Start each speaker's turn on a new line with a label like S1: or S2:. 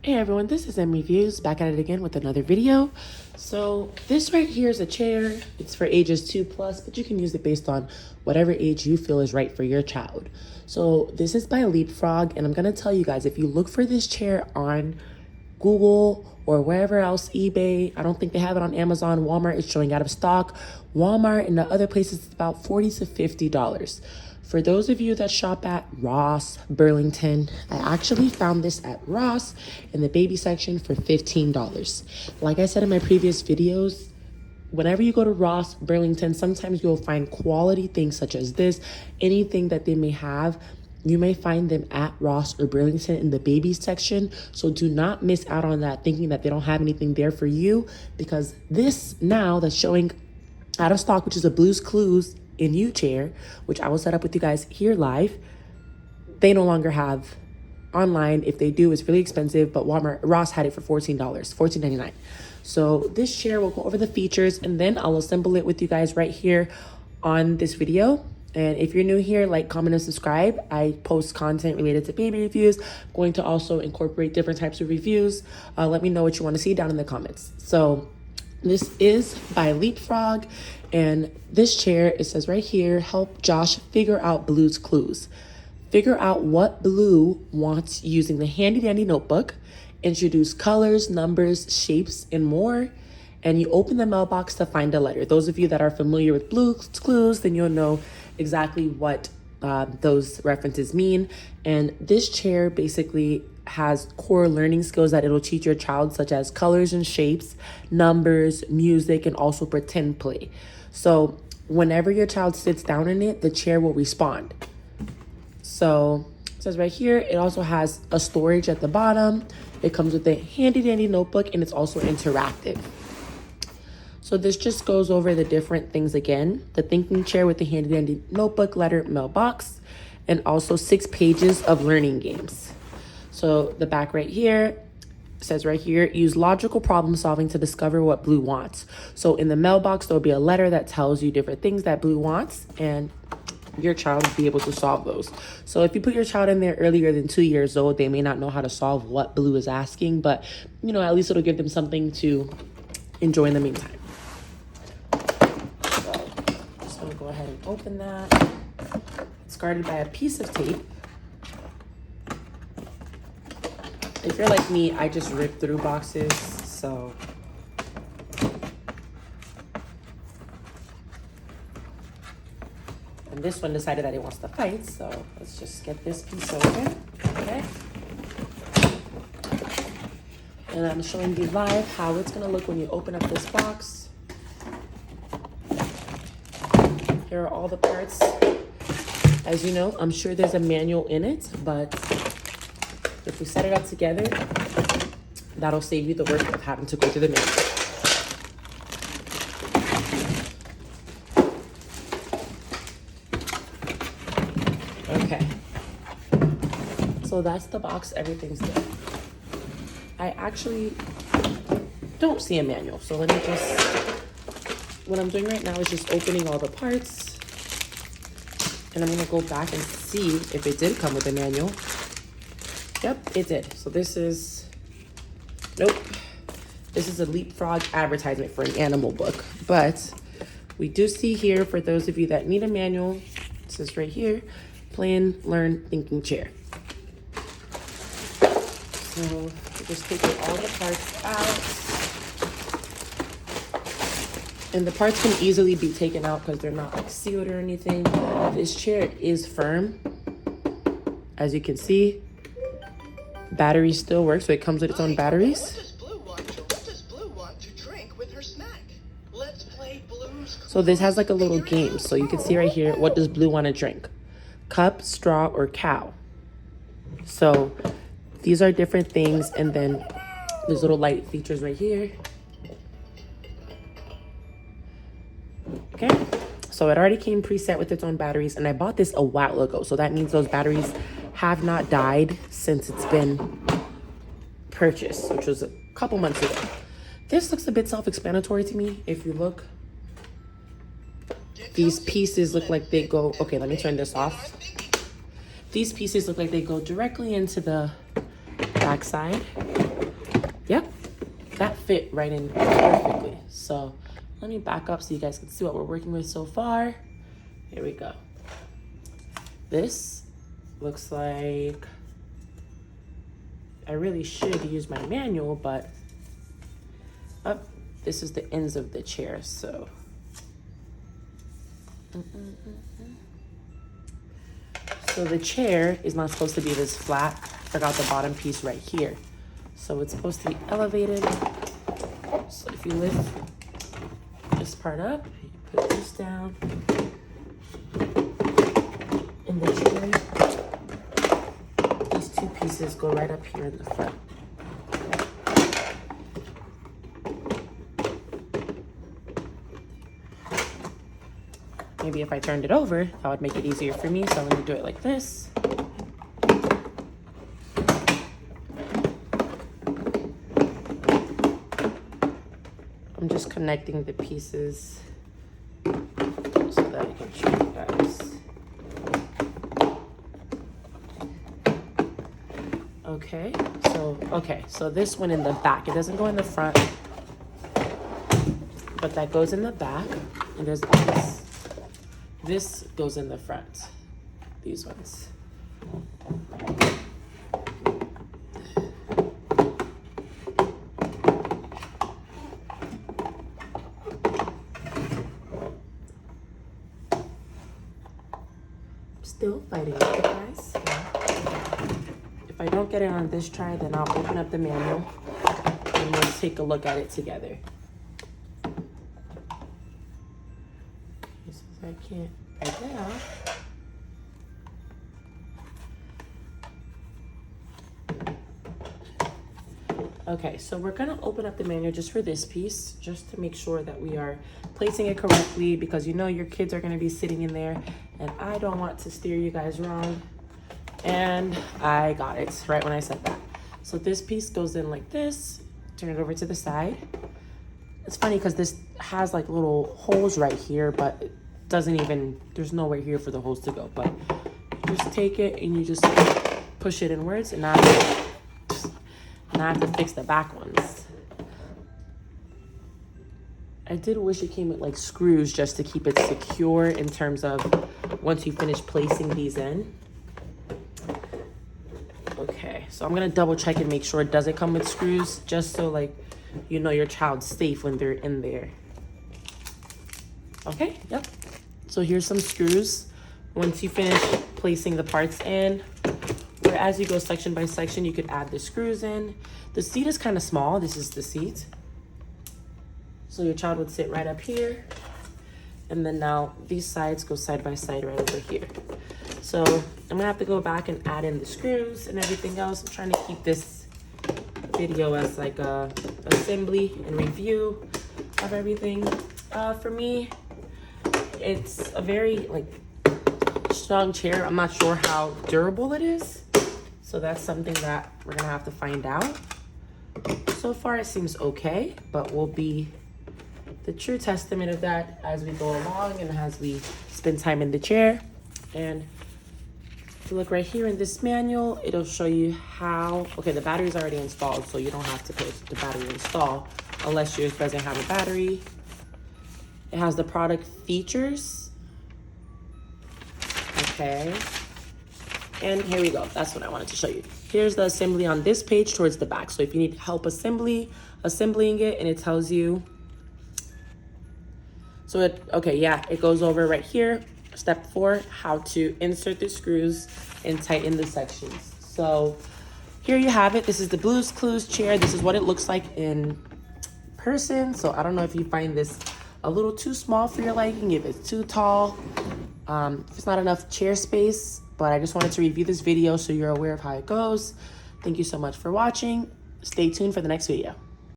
S1: Hey everyone, this is M Reviews, back at it again with another video. So this right here is a chair. It's for ages 2+, but you can use it based on whatever age you feel is right for your child. So this is by Leapfrog, and I'm gonna tell you guys, if you look for this chair on Google or wherever else, eBay, I don't think they have it on Amazon, Walmart is showing out of stock. Walmart and the other places, it's about $40 to $50. For those of you that shop at Ross, Burlington, I actually found this at Ross in the baby section for $15. Like I said in my previous videos, whenever you go to Ross, Burlington, sometimes you'll find quality things such as this. Anything that they may have, you may find them at Ross or Burlington in the baby section. So do not miss out on that, thinking that they don't have anything there for you, because this now that's showing out of stock, which is a Blues Clues You chair, which I will set up with you guys here live, they no longer have online. If they do, it's really expensive, but Ross had it for $14, $14.99. So this chair, will go over the features and then I'll assemble it with you guys right here on this video. And if you're new here, like, comment, and subscribe. I post content related to baby reviews. I'm going to also incorporate different types of reviews. Let me know what you want to see down in the comments. So this is by Leapfrog, and this chair, it says right here, help Josh figure out Blue's clues. Figure out what Blue wants using the handy dandy notebook. Introduce colors, numbers, shapes, and more. And you open the mailbox to find a letter. Those of you that are familiar with Blue's Clues, then you'll know exactly what those references mean. And this chair basically has core learning skills that it'll teach your child, such as colors and shapes, numbers, music, and also pretend play. So whenever your child sits down in it, the chair will respond. So it says right here, it also has a storage at the bottom. It comes with a handy dandy notebook, and it's also interactive. So this just goes over the different things again. The thinking chair with the handy dandy notebook, letter, mailbox, and also 6 pages of learning games. So the back right here says right here, use logical problem solving to discover what Blue wants. So in the mailbox, there'll be a letter that tells you different things that Blue wants, and your child will be able to solve those. So if you put your child in there earlier than 2 years old, they may not know how to solve what Blue is asking, but you know, at least it'll give them something to enjoy in the meantime. So just gonna go ahead and open that. It's guarded by a piece of tape. If you're like me, I just rip through boxes, so. And this one decided that it wants to fight, so let's just get this piece open, okay? And I'm showing you live how it's gonna look when you open up this box. Here are all the parts. As you know, I'm sure there's a manual in it, but if we set it up together, that'll save you the work of having to go through the manual. Okay. So that's the box, everything's there. I actually don't see a manual, so let me just, what I'm doing right now is just opening all the parts, and I'm gonna go back and see if it did come with a manual. Yep, it did. So this is, nope. This is a Leapfrog advertisement for an animal book. But we do see here, for those of you that need a manual, it says right here, plan, learn, thinking chair. So we're just taking all the parts out. And the parts can easily be taken out because they're not like sealed or anything. This chair is firm, as you can see. Batteries still work, so it comes with its own batteries.
S2: What does Blue want to drink with her snack? Let's play Blue's Clues.
S1: So this has like a little game. So you can see right here, what does Blue want to drink? Cup, straw, or cow? So these are different things, and then there's little light features right here. Okay, so it already came preset with its own batteries, and I bought this a while ago, so that means those batteries have not died since it's been purchased, which was a couple months ago. This looks a bit self-explanatory to me. If you look, these pieces look like they go, okay, let me turn this off. These pieces look like they go directly into the back side. Yep, that fit right in perfectly. So let me back up so you guys can see what we're working with so far. Here we go. This looks like I really should use my manual, but this is the ends of the chair, so. So the chair is not supposed to be this flat. I forgot the bottom piece right here. So it's supposed to be elevated. So if you lift this part up, you put this down. In the chair, these two pieces go right up here in the front. Maybe if I turned it over, that would make it easier for me. So I'm gonna do it like this. I'm just connecting the pieces so that I can show you guys. Okay, so this one in the back, it doesn't go in the front, but that goes in the back. And there's this. This goes in the front, these ones. Still fighting with it, guys. If I don't get it on this try, then I'll open up the manual and we'll take a look at it together. I can't right now. Okay, so we're gonna open up the manual just for this piece, just to make sure that we are placing it correctly, because you know your kids are gonna be sitting in there and I don't want to steer you guys wrong. And I got it right when I said that. So this piece goes in like this, turn it over to the side. It's funny because this has like little holes right here, but it doesn't even, there's nowhere here for the holes to go. But you just take it and you just push it inwards, and now I have to fix the back ones. I did wish it came with like screws just to keep it secure in terms of once you finish placing these in. Okay, so I'm gonna double check and make sure it doesn't come with screws, just so like you know your child's safe when they're in there. Okay, yep. So here's some screws. Once you finish placing the parts in, where as you go section by section, you could add the screws in. The seat is kind of small. This is the seat. So your child would sit right up here. And then now these sides go side by side right over here. So I'm gonna have to go back and add in the screws and everything else. I'm trying to keep this video as like a assembly and review of everything. For me, it's a very like strong chair. I'm not sure how durable it is. So that's something that we're gonna have to find out. So far it seems okay, but we'll be the true testament of that as we go along and as we spend time in the chair. And if you look right here in this manual, it'll show you how, okay, the battery's already installed, so you don't have to put the battery install unless yours doesn't have a battery. It has the product features. Okay. And here we go. That's what I wanted to show you. Here's the assembly on this page towards the back. So if you need help assembling it, and it tells you. So it goes over right here. Step 4, how to insert the screws and tighten the sections. So here you have it. This is the Blues Clues chair. This is what it looks like in person. So I don't know if you find this a little too small for your liking, if it's too tall, if it's not enough chair space, but I just wanted to review this video so you're aware of how it goes. Thank you so much for watching. Stay tuned for the next video.